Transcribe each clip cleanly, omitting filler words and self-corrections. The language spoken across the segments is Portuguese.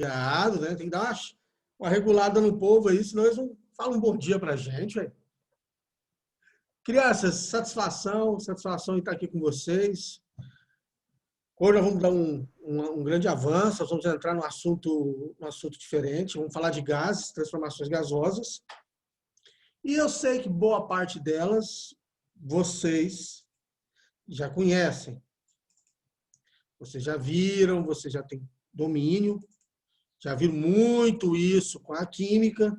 Obrigado, né? Tem que dar uma regulada no povo aí, senão eles não falam um bom dia pra gente, velho. Crianças, satisfação em estar aqui com vocês. Hoje nós vamos dar um grande avanço, nós vamos entrar num assunto diferente, vamos falar de gases, transformações gasosas. E eu sei que boa parte delas vocês já conhecem. Vocês já viram, vocês já têm domínio, já viram muito isso com a química.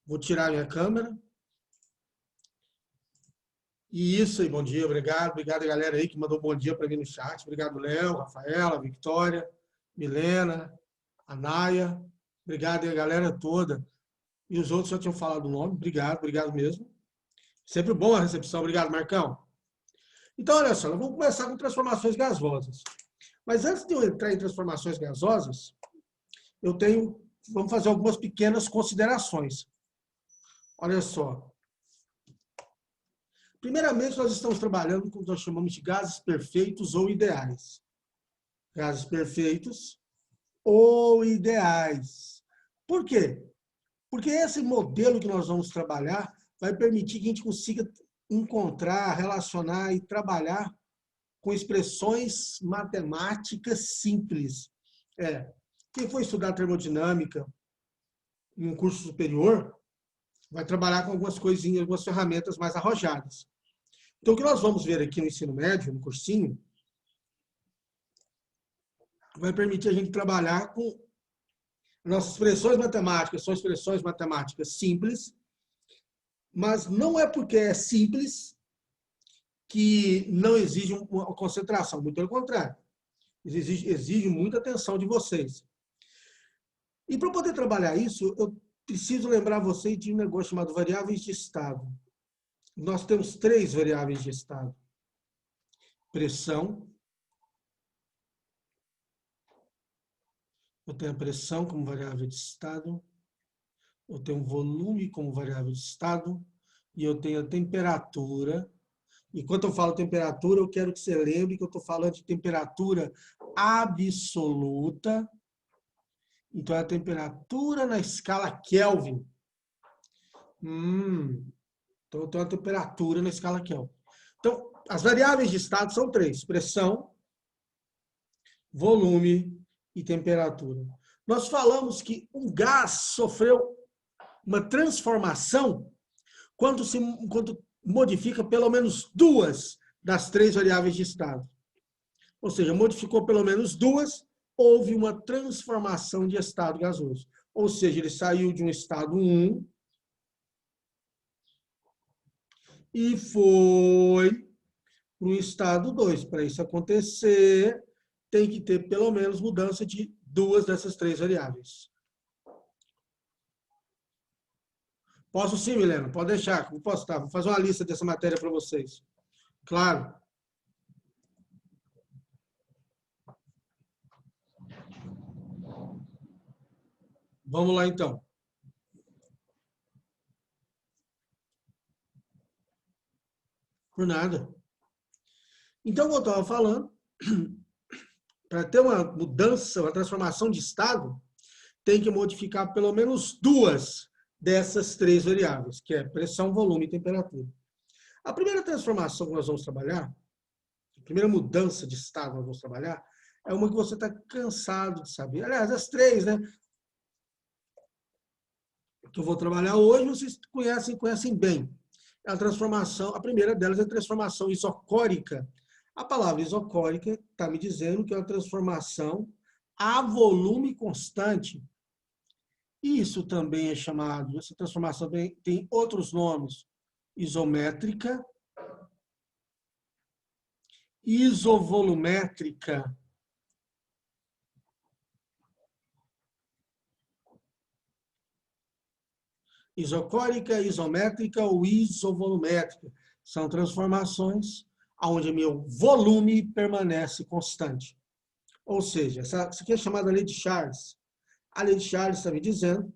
Vou tirar minha câmera. E isso aí, bom dia, obrigado. Obrigado a galera aí que mandou bom dia para mim no chat. Obrigado, Léo, Rafaela, Victória, Milena, Anaia. Obrigado aí a galera toda. E os outros já tinham falado o nome. Obrigado mesmo. Sempre bom a recepção. Obrigado, Marcão. Então, olha só, nós vamos começar com transformações gasosas. Mas antes de eu entrar em transformações gasosas, vamos fazer algumas pequenas considerações. Olha só. Primeiramente, nós estamos trabalhando com o que nós chamamos de gases perfeitos ou ideais. Gases perfeitos ou ideais. Por quê? Porque esse modelo que nós vamos trabalhar vai permitir que a gente consiga encontrar, relacionar e trabalhar com expressões matemáticas simples. Quem for estudar termodinâmica em um curso superior vai trabalhar com algumas coisinhas, algumas ferramentas mais arrojadas. Então, o que nós vamos ver aqui no ensino médio, no cursinho, vai permitir a gente trabalhar com nossas expressões matemáticas. São expressões matemáticas simples, mas não é porque é simples que não exige uma concentração. Muito pelo contrário. Exige muita atenção de vocês. E para poder trabalhar isso, eu preciso lembrar vocês de um negócio chamado variáveis de estado. Nós temos 3 variáveis de estado. Pressão. Eu tenho a pressão como variável de estado. Eu tenho volume como variável de estado. E eu tenho a temperatura. E quando eu falo temperatura, eu quero que você lembre que eu estou falando de temperatura absoluta. Então, é a temperatura na escala Kelvin. Então, eu tenho a temperatura na escala Kelvin. Então, as variáveis de estado são 3. Pressão, volume e temperatura. Nós falamos que um gás sofreu uma transformação quando modifica pelo menos 2 das 3 variáveis de estado. Ou seja, modificou pelo menos 2, houve uma transformação de estado gasoso. Ou seja, ele saiu de um estado 1 e foi para o estado 2. Para isso acontecer, tem que ter pelo menos mudança de 2 dessas 3 variáveis. Posso sim, Milena? Pode deixar. Vou postar. Vou fazer uma lista dessa matéria para vocês. Claro. Vamos lá, então. Por nada. Então, como eu estava falando, para ter uma mudança, uma transformação de estado, tem que modificar pelo menos 2 dessas 3 variáveis, que é pressão, volume e temperatura. A primeira transformação que nós vamos trabalhar, a primeira mudança de estado que nós vamos trabalhar, é uma que você está cansado de saber. Aliás, as 3, né? Que eu vou trabalhar hoje, vocês conhecem bem. A transformação, a primeira delas é a transformação isocórica. A palavra isocórica está me dizendo que é uma transformação a volume constante. Isso também é chamado, essa transformação tem outros nomes, isométrica, isovolumétrica, isocórica, isométrica ou isovolumétrica. São transformações onde meu volume permanece constante. Ou seja, isso aqui é chamada lei de Charles. A lei de Charles está me dizendo,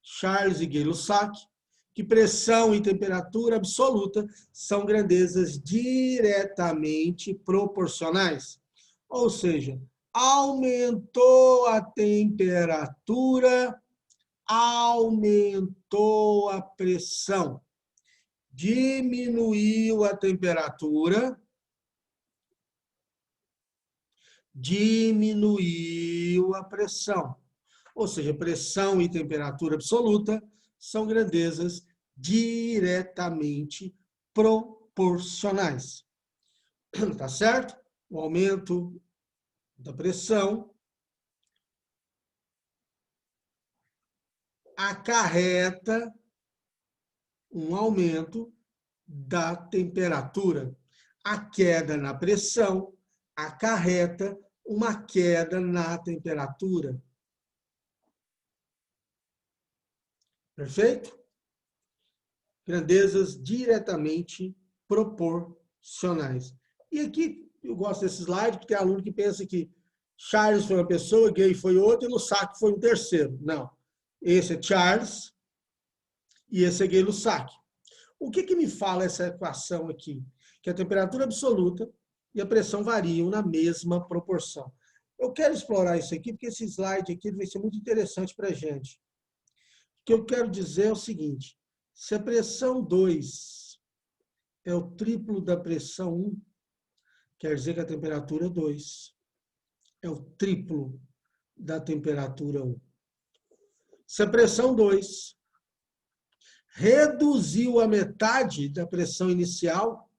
Charles e Gay-Lussac, que pressão e temperatura absoluta são grandezas diretamente proporcionais. Ou seja, aumentou a temperatura, aumentou a pressão. Diminuiu a temperatura, diminuiu a pressão. Ou seja, pressão e temperatura absoluta são grandezas diretamente proporcionais. Tá certo? O aumento da pressão acarreta um aumento da temperatura. A queda na pressão acarreta uma queda na temperatura. Perfeito? Grandezas diretamente proporcionais. E aqui eu gosto desse slide porque tem aluno que pensa que Charles foi uma pessoa, Gay foi outra e Lussac foi um terceiro. Não. Esse é Charles e esse é Gay Lussac. O que me fala essa equação aqui? Que a temperatura absoluta e a pressão variam na mesma proporção. Eu quero explorar isso aqui porque esse slide aqui vai ser muito interessante para a gente. O que eu quero dizer é o seguinte: se a pressão 2 é o triplo da pressão 1, quer dizer que a temperatura 2 é o triplo da temperatura 1. Se a pressão 2 reduziu a metade da pressão inicial,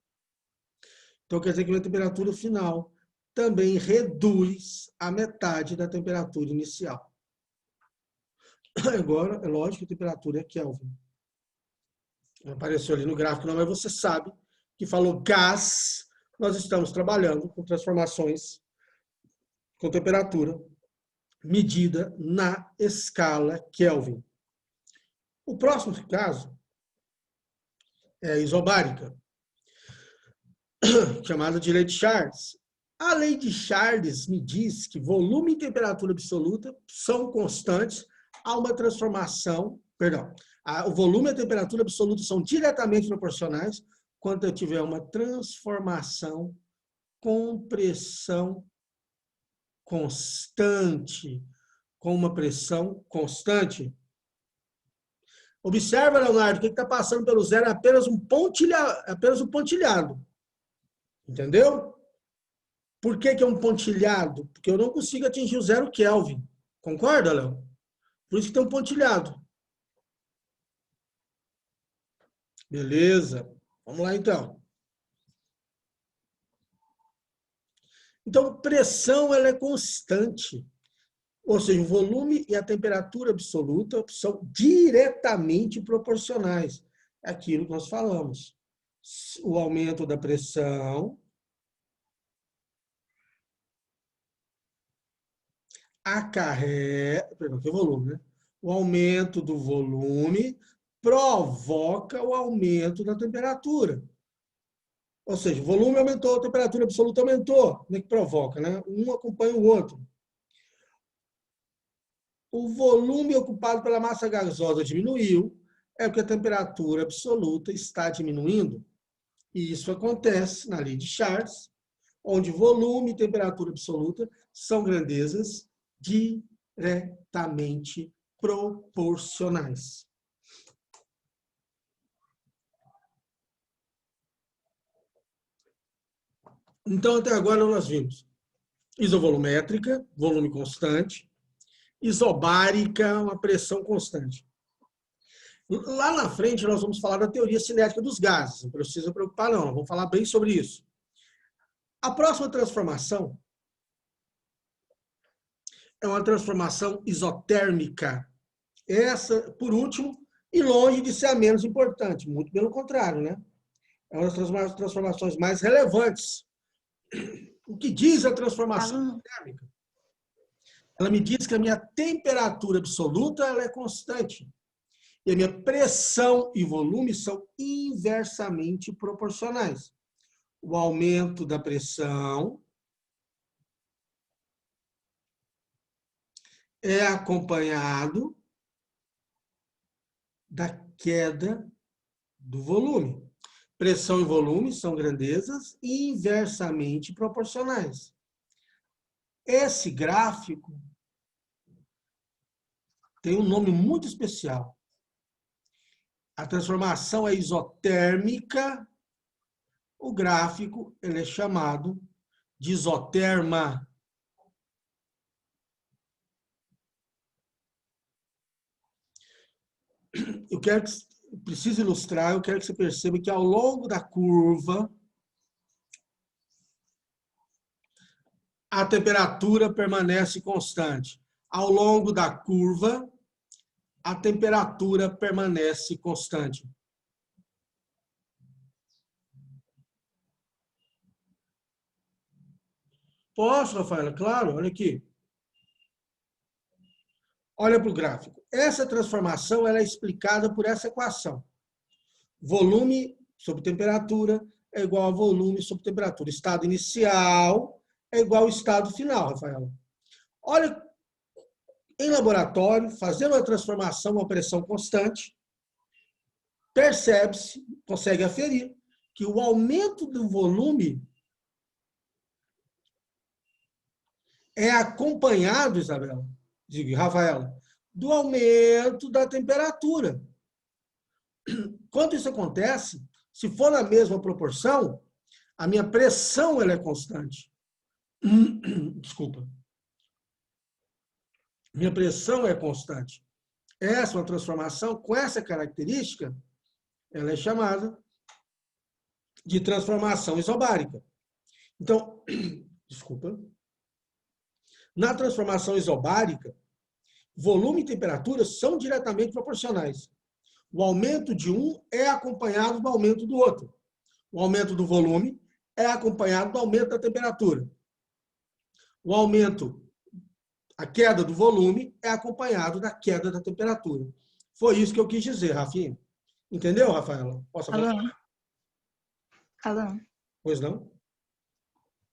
então quer dizer que a temperatura final também reduz a metade da temperatura inicial. Agora, é lógico que a temperatura é Kelvin. Apareceu ali no gráfico, não, mas você sabe que falou gás, nós estamos trabalhando com transformações com temperatura medida na escala Kelvin. O próximo caso é a isobárica, chamada de lei de Charles. A lei de Charles me diz que volume e temperatura absoluta são constantes a uma transformação, o volume e a temperatura absoluta são diretamente proporcionais quando eu tiver uma transformação com pressão constante, com uma pressão constante. Observa, Leonardo, o que está passando pelo zero é apenas um pontilhado. Entendeu? Por que é um pontilhado? Porque eu não consigo atingir o 0 Kelvin. Concorda, Léo? Por isso que tem um pontilhado. Beleza. Vamos lá, então. Então, pressão ela é constante. Ou seja, o volume e a temperatura absoluta são diretamente proporcionais. É aquilo que nós falamos. O aumento da pressão acarreta, perdão, que é o volume, né? O aumento do volume provoca o aumento da temperatura. Ou seja, o volume aumentou, a temperatura absoluta aumentou. Como é que provoca, né? Um acompanha o outro. O volume ocupado pela massa gasosa diminuiu, é porque a temperatura absoluta está diminuindo. E isso acontece na lei de Charles, onde volume e temperatura absoluta são grandezas diretamente proporcionais. Então, até agora nós vimos isovolumétrica, volume constante, isobárica, uma pressão constante. Lá na frente nós vamos falar da teoria cinética dos gases, não precisa preocupar não, vamos falar bem sobre isso. A próxima transformação é uma transformação isotérmica. Essa, por último, e longe de ser a menos importante, muito pelo contrário, né? É uma das transformações mais relevantes. O que diz a transformação térmica? Ela me diz que a minha temperatura absoluta ela é constante. E a minha pressão e volume são inversamente proporcionais. O aumento da pressão é acompanhado da queda do volume. Pressão e volume são grandezas inversamente proporcionais. Esse gráfico tem um nome muito especial. A transformação é isotérmica. O gráfico ele é chamado de isoterma. Preciso ilustrar, eu quero que você perceba que ao longo da curva, a temperatura permanece constante. Ao longo da curva, a temperatura permanece constante. Posso, Rafaela? Claro, olha aqui. Olha para o gráfico. Essa transformação ela é explicada por essa equação. Volume sobre temperatura é igual a volume sobre temperatura. Estado inicial é igual ao estado final, Rafaela. Olha, em laboratório, fazendo a transformação a pressão constante, percebe-se, consegue aferir, que o aumento do volume é acompanhado, Isabela, Rafaela, do aumento da temperatura. Quando isso acontece, se for na mesma proporção, a minha pressão ela é constante. Desculpa. Minha pressão é constante. Essa é uma transformação com essa característica, ela é chamada de transformação isobárica. Então, desculpa. Na transformação isobárica, volume e temperatura são diretamente proporcionais. O aumento de um é acompanhado do aumento do outro. O aumento do volume é acompanhado do aumento da temperatura. A queda do volume é acompanhado da queda da temperatura. Foi isso que eu quis dizer, Rafinha. Entendeu, Rafaela? Posso avançar? Alô? Pois não?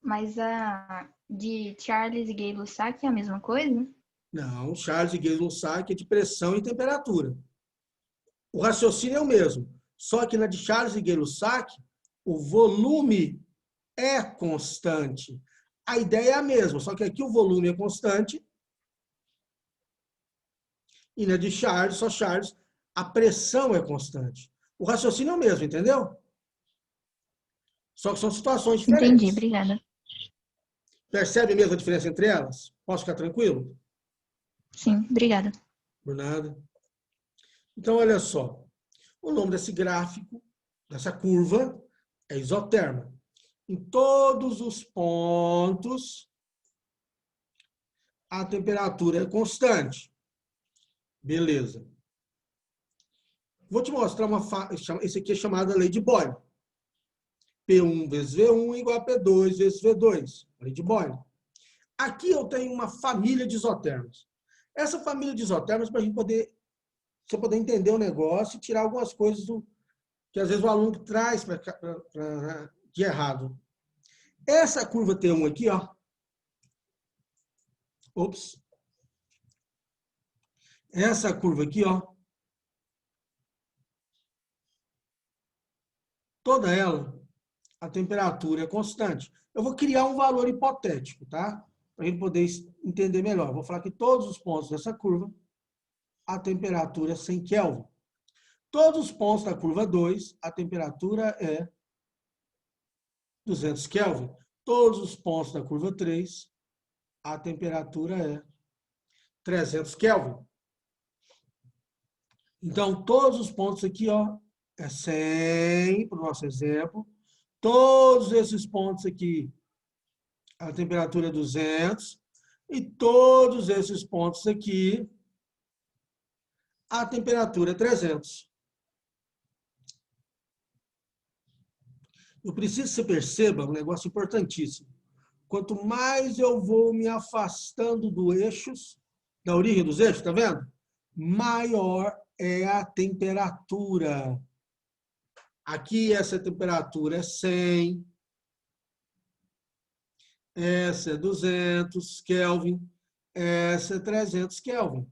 Mas a de Charles e Gay-Lussac é a mesma coisa? Não, Charles e Gay-Lussac é de pressão e temperatura. O raciocínio é o mesmo, só que na de Charles e Gay-Lussac, o volume é constante. A ideia é a mesma, só que aqui o volume é constante e na de Charles, só Charles, a pressão é constante. O raciocínio é o mesmo, entendeu? Só que são situações diferentes. Entendi, obrigada. Percebe mesmo a diferença entre elas? Posso ficar tranquilo? Sim, obrigada. Por nada. Então, olha só. O nome desse gráfico, dessa curva, é isoterma. Em todos os pontos, a temperatura é constante. Beleza. Vou te mostrar esse aqui é chamado lei de Boyle. P1 vezes V1 igual a P2 vezes V2. Lei de Boyle. Aqui eu tenho uma família de isotermas. Essa família de isotermas, para a gente poder, você poder entender o negócio e tirar algumas coisas que às vezes o aluno traz de errado. Essa curva T1 aqui, ó. Ops. Essa curva aqui, ó. Toda ela, a temperatura é constante. Eu vou criar um valor hipotético, tá? Para a gente poder entender melhor. Eu vou falar que todos os pontos dessa curva, a temperatura é 100 Kelvin. Todos os pontos da curva 2, a temperatura é 200 Kelvin. Todos os pontos da curva 3, a temperatura é 300 Kelvin. Então, todos os pontos aqui, ó, é 100, para o nosso exemplo. Todos esses pontos aqui, a temperatura é 200. E todos esses pontos aqui, a temperatura é 300. Eu preciso que você perceba um negócio importantíssimo. Quanto mais eu vou me afastando do eixos, da origem dos eixos, tá vendo? Maior é a temperatura. Aqui essa temperatura é 100. Essa é 200 Kelvin. Essa é 300 Kelvin.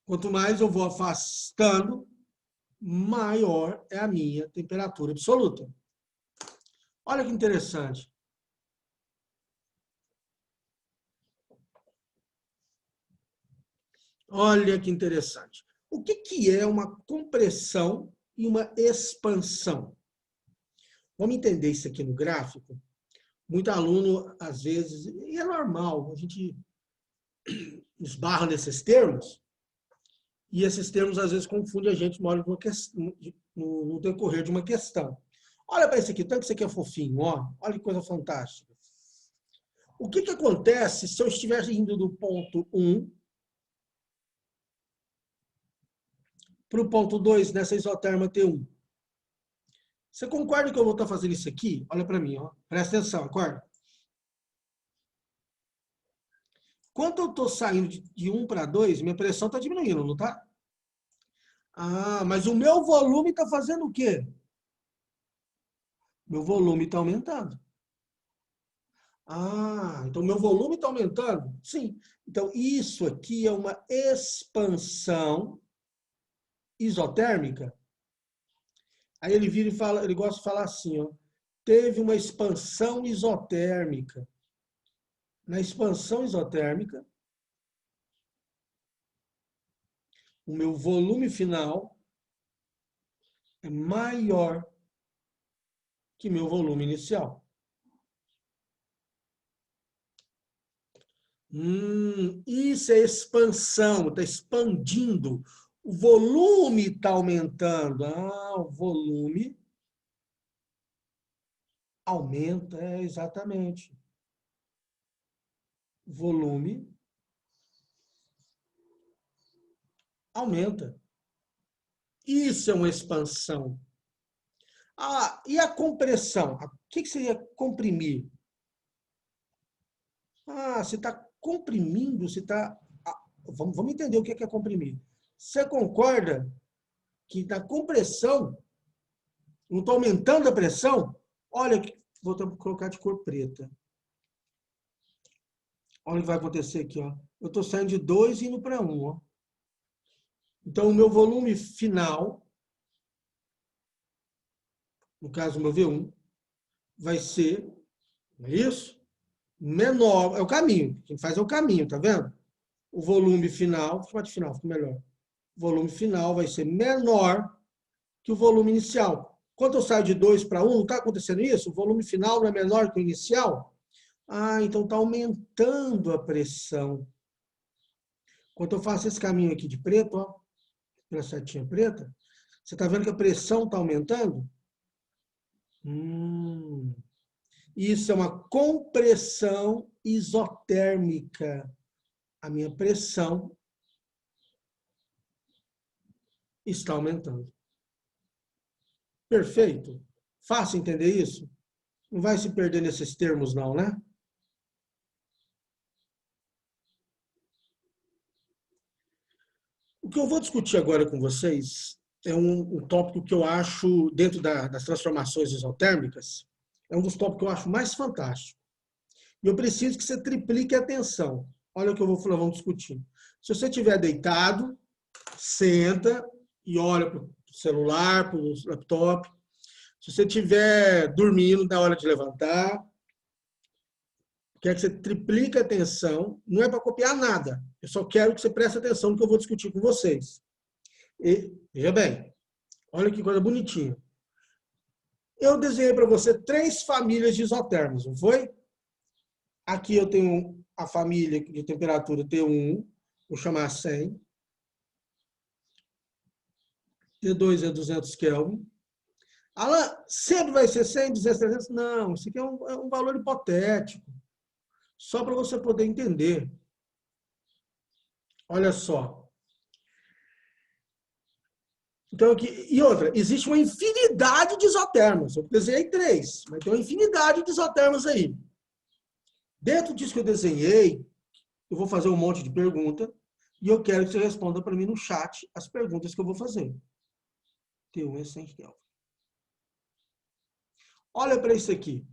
Quanto mais eu vou afastando, maior é a minha temperatura absoluta. Olha que interessante. Olha que interessante. O que é uma compressão e uma expansão? Vamos entender isso aqui no gráfico? Muito aluno, às vezes, e é normal, a gente esbarra nesses termos, e esses termos, às vezes, confundem a gente no decorrer de uma questão. Olha para isso aqui, tanto que isso aqui é fofinho, ó. Olha que coisa fantástica. O que acontece se eu estiver indo do ponto 1 para o ponto 2 nessa isoterma T1? Você concorda que eu vou estar fazendo isso aqui? Olha para mim, ó. Presta atenção, acorda. Quando eu estou saindo de 1 para 2, minha pressão está diminuindo, não está? Ah, mas o meu volume está fazendo o quê? Meu volume está aumentando. Ah, então meu volume está aumentando? Sim. Então, isso aqui é uma expansão isotérmica. Aí ele vira e fala, ele gosta de falar assim, ó, teve uma expansão isotérmica. Na expansão isotérmica, o meu volume final é maior que meu volume inicial. Isso é expansão, está expandindo. O volume está aumentando. Ah, o volume aumenta, exatamente. Volume aumenta. Isso é uma expansão. Ah, e a compressão? O que seria comprimir? Ah, você está comprimindo, você está. Vamos entender o que é comprimir. Você concorda que na compressão, não estou aumentando a pressão? Olha, vou colocar de cor preta. Olha o que vai acontecer aqui, ó. Eu estou saindo de 2 e indo para 1, ó. Então, o meu volume final, no caso, o meu V1, vai ser, não é isso? Menor, é o caminho. Quem faz é o caminho, tá vendo? O volume final, vou chamar de final, fica melhor. O volume final vai ser menor que o volume inicial. Quando eu saio de 2 para 1, não está acontecendo isso? O volume final não é menor que o inicial? Ah, então está aumentando a pressão. Quando eu faço esse caminho aqui de preto, ó, pela setinha preta, você está vendo que a pressão está aumentando? Isso é uma compressão isotérmica. A minha pressão está aumentando. Perfeito? Fácil entender isso? Não vai se perder nesses termos, não, né? O que eu vou discutir agora com vocês é um tópico que eu acho, dentro das transformações isotérmicas, é um dos tópicos que eu acho mais fantástico. E eu preciso que você triplique a atenção. Olha o que eu vou falar, vamos discutir. Se você estiver deitado, senta e olha para o celular, para o laptop. Se você estiver dormindo, na hora de levantar, quero que você triplique a atenção. Não é para copiar nada. Eu só quero que você preste atenção no que eu vou discutir com vocês. E, veja bem, olha que coisa bonitinha. Eu desenhei para você 3 famílias de isotermos, não foi? Aqui eu tenho a família de temperatura T1, vou chamar 100. T2 é 200 Kelvin. Alan, sempre vai ser 100, 200, 300? Não, isso aqui é um valor hipotético. Só para você poder entender. Olha só. Então, e outra, existe uma infinidade de isotermos. Eu desenhei 3, mas tem uma infinidade de isotermos aí. Dentro disso que eu desenhei, eu vou fazer um monte de pergunta e eu quero que você responda para mim no chat as perguntas que eu vou fazer. T1 é 100 Kelvin. Olha para isso aqui.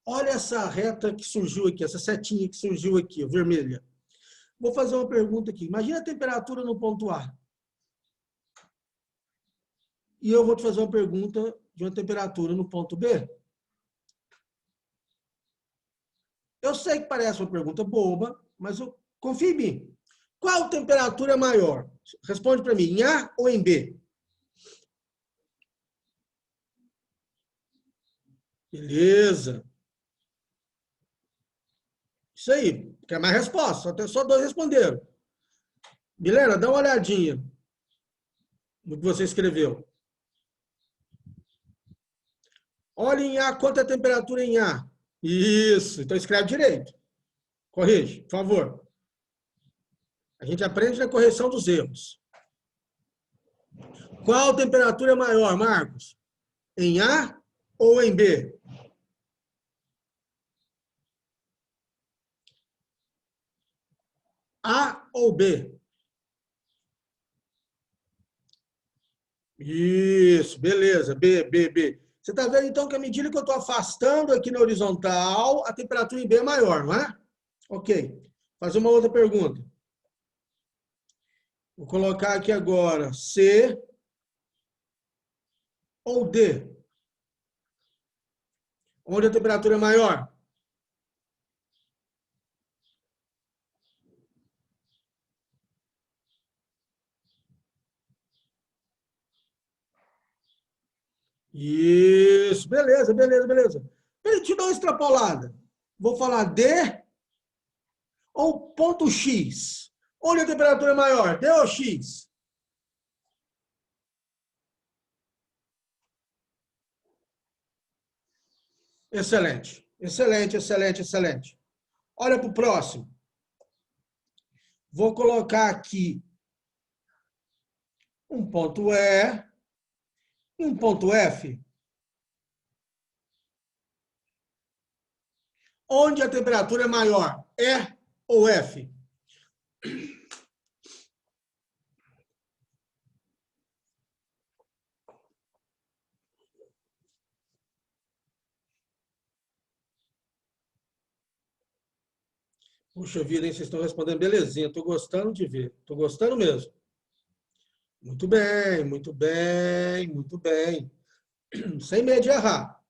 Olha essa reta que surgiu aqui, essa setinha que surgiu aqui, ó, vermelha. Vou fazer uma pergunta aqui. Imagina a temperatura no ponto A. e eu vou te fazer uma pergunta de uma temperatura no ponto B. Eu sei que parece uma pergunta boba, mas eu confio em mim. Qual temperatura é maior? Responde para mim, em A ou em B? Beleza. Isso aí. Quer mais resposta? Só dois responderam. Milena, dá uma olhadinha no que você escreveu. Olha em A, quanto é a temperatura em A? Isso. Então escreve direito. Corrige, por favor. A gente aprende na correção dos erros. Qual temperatura é maior, Marcos? Em A ou em B? A ou B? Isso, beleza. B, B, B. Você está vendo, então, que à medida que eu estou afastando aqui na horizontal, a temperatura em B é maior, não é? Ok. Fazer uma outra pergunta. Vou colocar aqui agora C ou D. Onde a temperatura é maior? Isso, beleza, beleza, beleza. Ele te dá uma extrapolada. Vou falar D ou ponto X. Onde a temperatura é maior, D ou X? Excelente, excelente, excelente, excelente. Olha para o próximo. Vou colocar aqui um ponto E e um ponto F. Onde a temperatura é maior, E ou F? Puxa vida, hein? Vocês estão respondendo belezinha. Estou gostando de ver. Estou gostando mesmo. Muito bem, muito bem, muito bem. Sem medo de errar.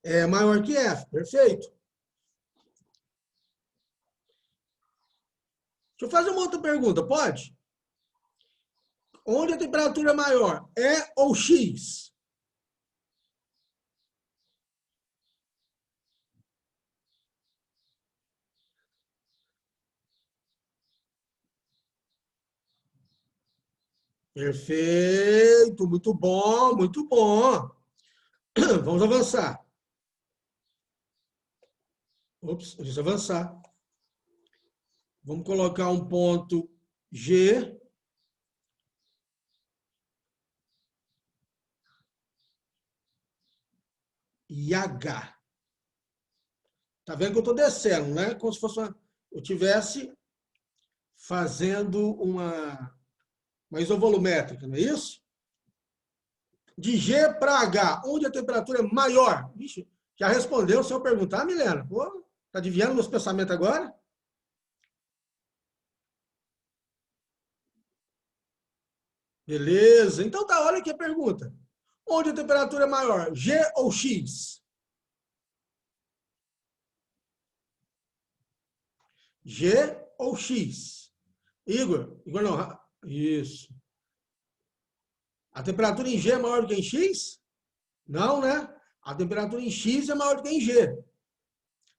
É maior que F, perfeito. Deixa eu fazer uma outra pergunta, pode? Onde a temperatura é maior, E ou X? Perfeito, muito bom, muito bom. Vamos avançar. Ops, deixa eu avançar. Vamos colocar um ponto G e H. Tá vendo que eu estou descendo, né? Como se fosse eu tivesse fazendo uma isovolumétrica, não é isso? De G para H, onde a temperatura é maior? Vixe, já respondeu se eu perguntar, Milena. Pô, tá adivinhando meus pensamentos agora? Beleza. Então tá, olha aqui a pergunta. Onde a temperatura é maior, G ou X? G ou X? Igor não. Isso. A temperatura em G é maior do que em X? Não, né? A temperatura em X é maior do que em G.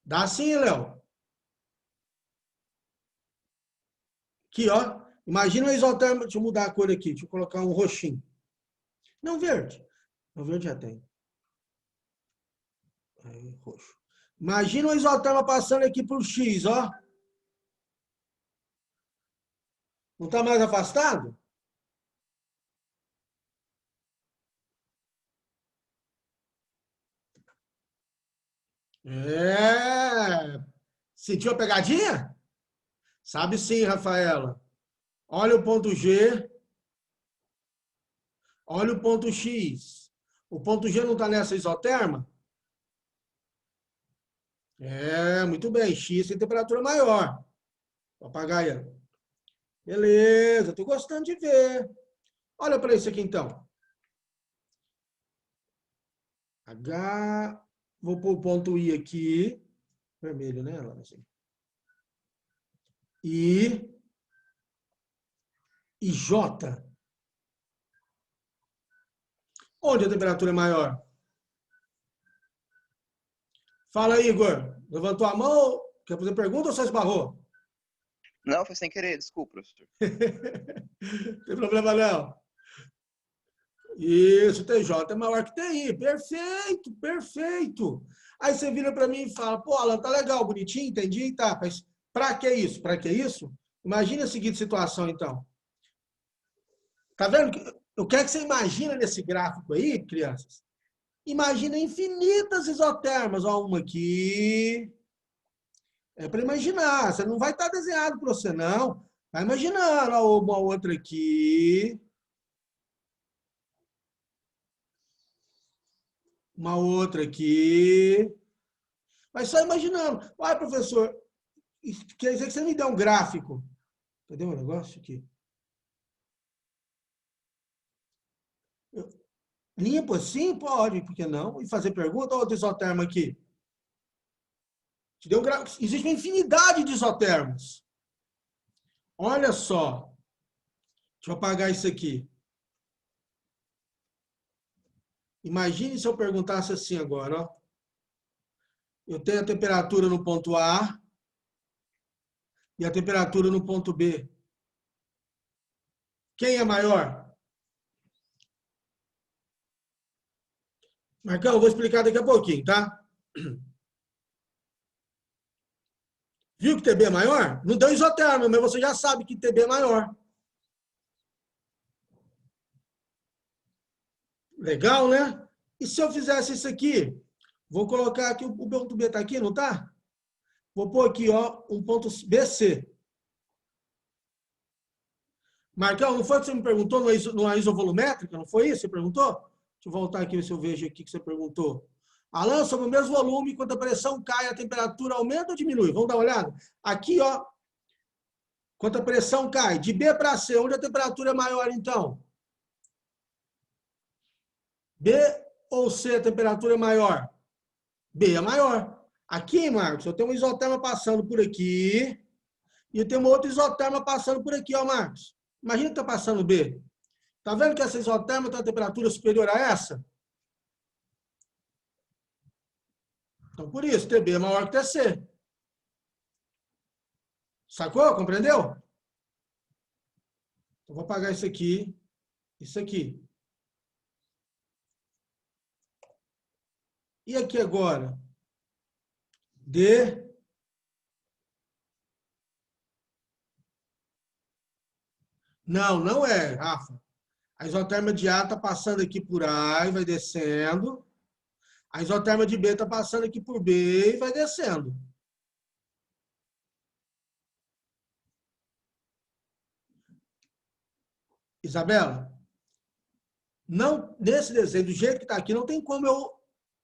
Dá sim, Léo. Aqui, ó. Imagina o isotérmico. Deixa eu mudar a cor aqui. Deixa eu colocar um roxinho. Não, verde. O verde já tem. Aí, roxo. Imagina o isotérmico passando aqui por X, ó. Não está mais afastado? É. Sentiu a pegadinha? Sabe sim, Rafaela. Olha o ponto G, olha o ponto X. O ponto G não está nessa isoterma? É, muito bem. X tem temperatura maior. Vou apagar aí. Beleza, estou gostando de ver. Olha para isso aqui, então. H, vou pôr o ponto I aqui. Vermelho, né? I e J. Onde a temperatura é maior? Fala aí, Igor. Levantou a mão? Quer fazer pergunta ou só esbarrou? Não, foi sem querer, desculpa, professor. Não tem problema, não. Isso, TJ é maior que TI. Perfeito, perfeito. Aí você vira para mim e fala, pô, Alan, tá legal, bonitinho, entendi, tá, mas para que isso? Para que isso? Imagina a seguinte situação, então. Tá vendo? Eu quero que você imagina nesse gráfico aí, crianças. Imagina infinitas isotermas. Ó, uma aqui. É para imaginar. Você não vai estar desenhado para você, não. Vai imaginando. Ó, uma outra aqui. Uma outra aqui. Vai só imaginando. Olha, professor, quer dizer que você me deu um gráfico. Cadê o negócio aqui? Limpo assim? Pode, por que não? E fazer pergunta? Olha o isotermo aqui. Te deu um gráfico. Existe uma infinidade de isotermos. Olha só. Deixa eu apagar isso aqui. Imagine se eu perguntasse assim agora. Ó. Eu tenho a temperatura no ponto A e a temperatura no ponto B. Quem é maior? Marcão, eu vou explicar daqui a pouquinho, tá? Viu que TB é maior? Não deu isotermo, mas você já sabe que TB é maior. Legal, né? E se eu fizesse isso aqui? Vou colocar aqui, o ponto B está aqui, não está? Vou pôr aqui, ó, um ponto BC. Marcão, não foi que você me perguntou numa isovolumétrica? Não foi isso que você perguntou? Deixa eu voltar aqui, ver se eu vejo aqui que você perguntou. Alan, sobre o mesmo volume, quando a pressão cai, a temperatura aumenta ou diminui? Vamos dar uma olhada? Aqui, ó, quando a pressão cai, de B para C, onde a temperatura é maior, então? B ou C, a temperatura é maior? B é maior. Aqui, Marcos, eu tenho uma isoterma passando por aqui e eu tenho uma outra isoterma passando por aqui, ó, Marcos. Imagina que está passando B. Tá vendo que essa isoterma tem uma temperatura superior a essa? Então, por isso, TB é maior que TC. Sacou? Compreendeu? Então, vou apagar isso aqui, isso aqui. E aqui agora? D. Não, não é, Rafa. A isoterma de A está passando aqui por A e vai descendo. A isoterma de B está passando aqui por B e vai descendo. Isabela, não, nesse desenho, do jeito que está aqui, não tem como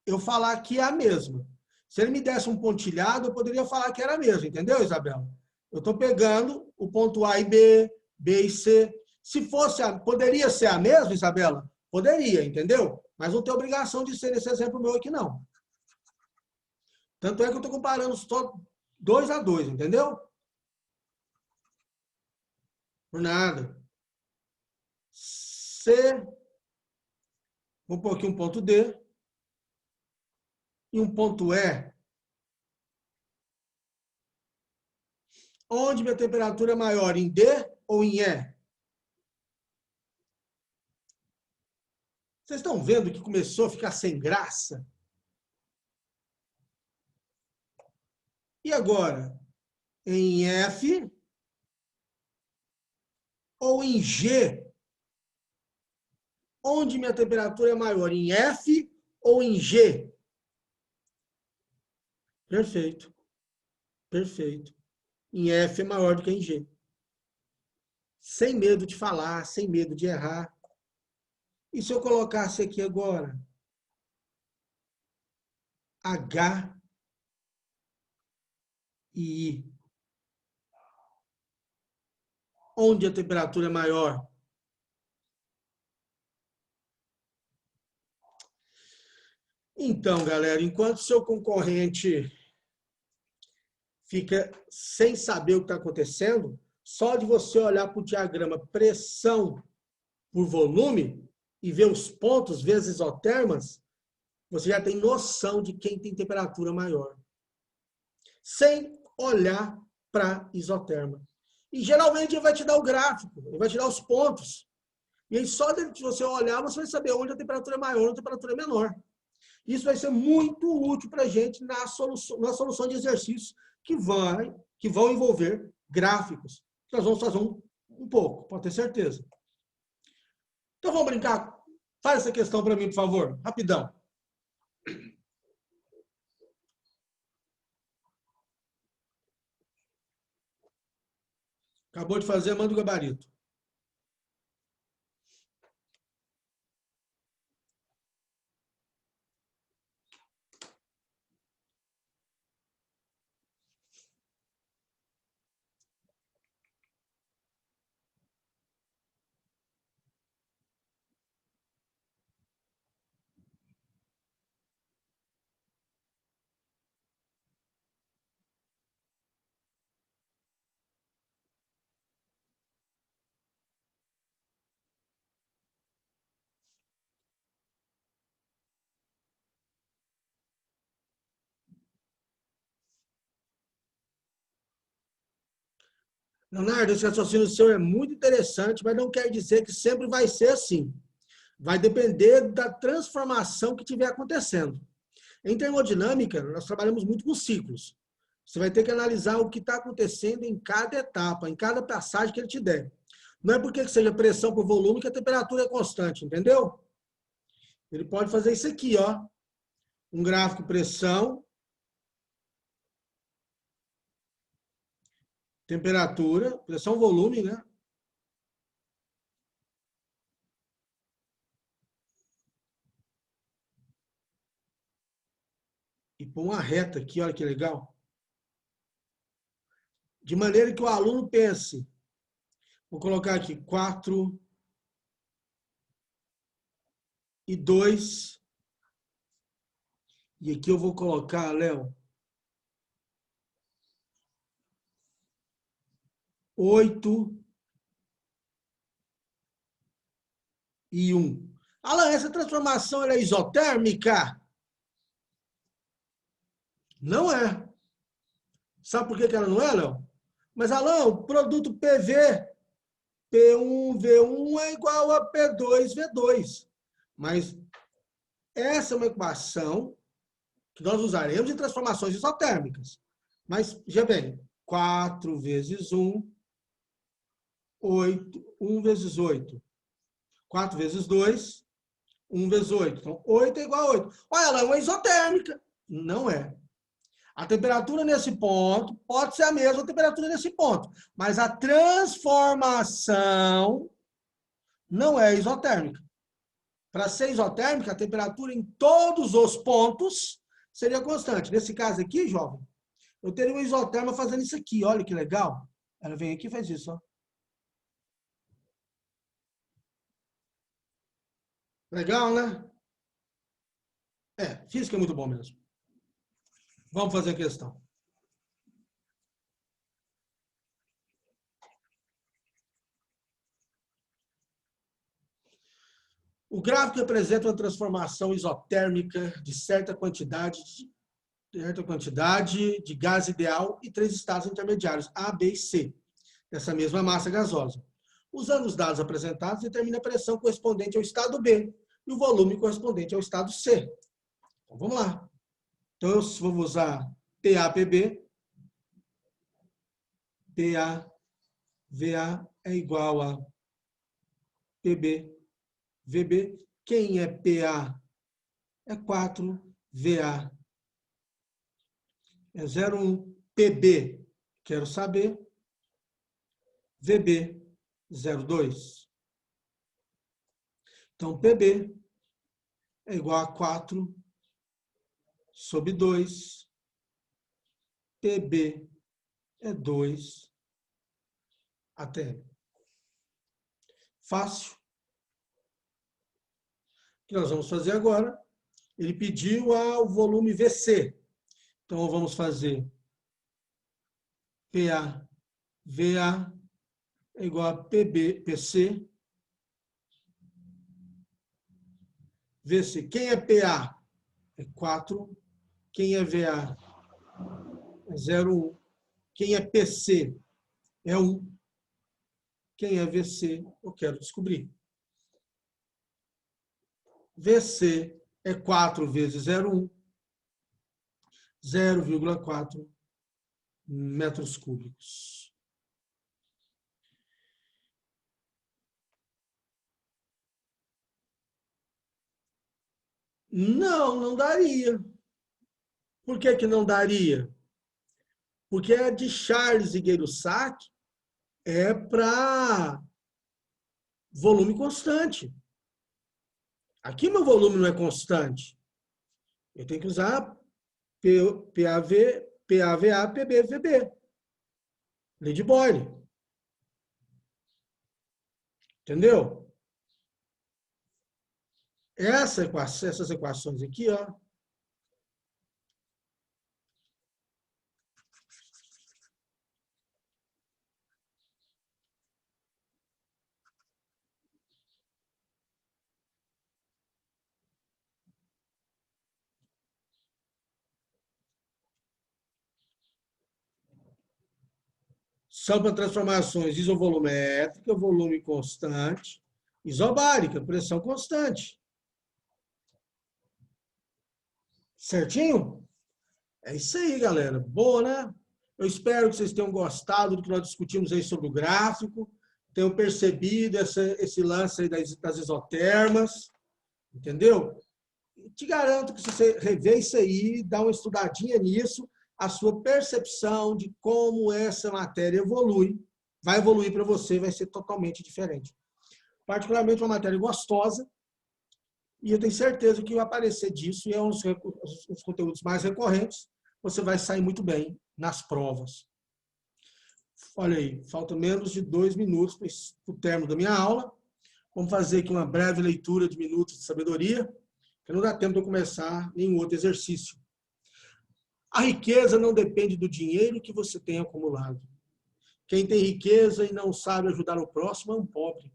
eu falar que é a mesma. Se ele me desse um pontilhado, eu poderia falar que era a mesma, entendeu, Isabela? Eu estou pegando o ponto A e B, B e C. Se fosse, poderia ser a mesma, Isabela? Poderia, entendeu? Mas não tem obrigação de ser esse exemplo meu aqui, não. Tanto é que eu estou comparando só 2 a 2, entendeu? Por nada. C, vou pôr aqui um ponto D e um ponto E. Onde minha temperatura é maior, em D ou em E? Vocês estão vendo que começou a ficar sem graça? E agora? Em F ou em G? Onde minha temperatura é maior, em F ou em G? Perfeito, perfeito. Em F é maior do que em G. Sem medo de falar, sem medo de errar. E se eu colocasse aqui agora? H e I. Onde a temperatura é maior? Então, galera, enquanto seu concorrente fica sem saber o que está acontecendo, só de você olhar para o diagrama pressão por volume e ver os pontos vezes isotermas, você já tem noção de quem tem temperatura maior. Sem olhar para isoterma. E geralmente ele vai te dar o gráfico, ele vai te dar os pontos. E aí só de você olhar, você vai saber onde a temperatura é maior, onde a temperatura é menor. Isso vai ser muito útil para a gente na solução de exercícios que vão envolver gráficos. Nós vamos fazer um pouco, pode ter certeza. Então vamos brincar? Faz essa questão para mim, por favor, rapidão. Acabou de fazer, manda o gabarito. Leonardo, esse raciocínio seu é muito interessante, mas não quer dizer que sempre vai ser assim. Vai depender da transformação que estiver acontecendo. Em termodinâmica, nós trabalhamos muito com ciclos. Você vai ter que analisar o que está acontecendo em cada etapa, em cada passagem que ele te der. Não é porque seja pressão por volume que a temperatura é constante, entendeu? Ele pode fazer isso aqui, ó. Um gráfico pressão, temperatura, pressão, volume, né? E pôr uma reta aqui, olha que legal. De maneira que o aluno pense, vou colocar aqui 4 e 2. E aqui eu vou colocar, Léo, 8 e 1. Alan, essa transformação ela é isotérmica? Não é. Sabe por que ela não é, Léo? Mas, Alan, o produto PV, P1V1 é igual a P2V2. Mas essa é uma equação que nós usaremos em transformações isotérmicas. Mas, já bem, 4 vezes 1, 8, 1 vezes 8. 4 vezes 2, 1 vezes 8. Então, 8 é igual a 8. Olha, ela é uma isotérmica. Não é. A temperatura nesse ponto pode ser a mesma temperatura nesse ponto, mas a transformação não é isotérmica. Para ser isotérmica, a temperatura em todos os pontos seria constante. Nesse caso aqui, jovem, eu teria uma isoterma fazendo isso aqui. Olha que legal. Ela vem aqui e faz isso, ó. Legal, né? Física é muito bom mesmo. Vamos fazer a questão. O gráfico representa uma transformação isotérmica de certa quantidade de gás ideal e 3 estados intermediários, A, B e C, dessa mesma massa gasosa. Usando os dados apresentados, determina a pressão correspondente ao estado B e o volume correspondente ao estado C. Então, vamos lá. Então, eu vou usar PA/PB. PA/VA é igual a PB/VB. Quem é PA? É 4. VA é 0,1. PB, quero saber. VB, 0,2. Então, PB é igual a 4 sobre 2. PB é 2 ATM. Fácil. O que nós vamos fazer agora? Ele pediu o volume VC. Então, vamos fazer PA, VA é igual a PB, PC, VC. Quem é PA? É 4. Quem é VA? É 0,1. Quem é PC? É 1. Quem é VC? Eu quero descobrir. VC é 4 vezes 0,1. 0,4 metros cúbicos. Não, não daria. Por que que não daria? Porque a de Charles e Gay-Lussac é para volume constante. Aqui meu volume não é constante. Eu tenho que usar PAV, PAVA, PB, VB. Lei de Boyle. Entendeu? Essas equações aqui, ó. São para transformações isovolumétrica, volume constante, isobárica, pressão constante. Certinho? É isso aí, galera. Boa, né? Eu espero que vocês tenham gostado do que nós discutimos aí sobre o gráfico, tenham percebido esse lance aí das isotermas, entendeu? Te garanto que se você rever isso aí, dá uma estudadinha nisso, a sua percepção de como essa matéria evolui, vai evoluir para você, vai ser totalmente diferente. Particularmente uma matéria gostosa, e eu tenho certeza que vai aparecer disso, e é um dos conteúdos mais recorrentes, você vai sair muito bem nas provas. Olha aí, falta menos de 2 minutos para o término da minha aula. Vamos fazer aqui uma breve leitura de minutos de sabedoria, que não dá tempo de eu começar nenhum outro exercício. A riqueza não depende do dinheiro que você tem acumulado. Quem tem riqueza e não sabe ajudar o próximo é um pobre.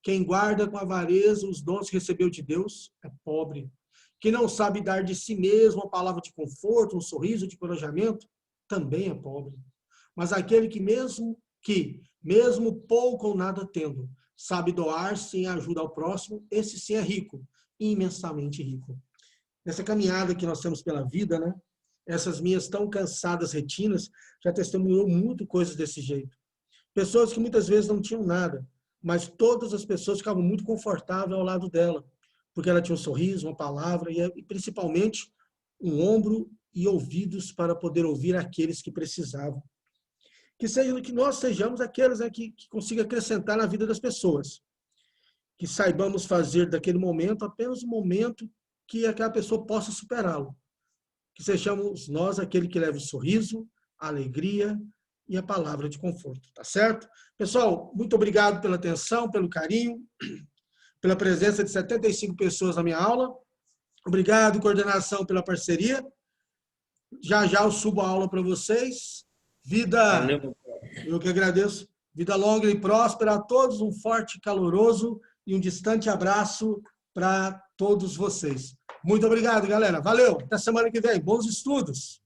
Quem guarda com avareza os dons que recebeu de Deus é pobre. Quem não sabe dar de si mesmo uma palavra de conforto, um sorriso de encorajamento, também é pobre. Mas aquele que mesmo pouco ou nada tendo, sabe doar-se em ajuda ao próximo, esse sim é rico, imensamente rico. Nessa caminhada que nós temos pela vida, né? Essas minhas tão cansadas retinas já testemunhou muito coisas desse jeito. Pessoas que muitas vezes não tinham nada, mas todas as pessoas ficavam muito confortáveis ao lado dela, porque ela tinha um sorriso, uma palavra e principalmente um ombro e ouvidos para poder ouvir aqueles que precisavam. Que nós sejamos aqueles, né, que consigam acrescentar na vida das pessoas. Que saibamos fazer daquele momento apenas um momento que aquela pessoa possa superá-lo. Que sejamos nós aquele que leva o sorriso, a alegria e a palavra de conforto, tá certo? Pessoal, muito obrigado pela atenção, pelo carinho, pela presença de 75 pessoas na minha aula. Obrigado, coordenação, pela parceria. Já eu subo a aula para vocês. Valeu. Eu que agradeço. Vida longa e próspera a todos. Um forte, caloroso e um distante abraço para todos vocês. Muito obrigado, galera. Valeu. Até semana que vem. Bons estudos.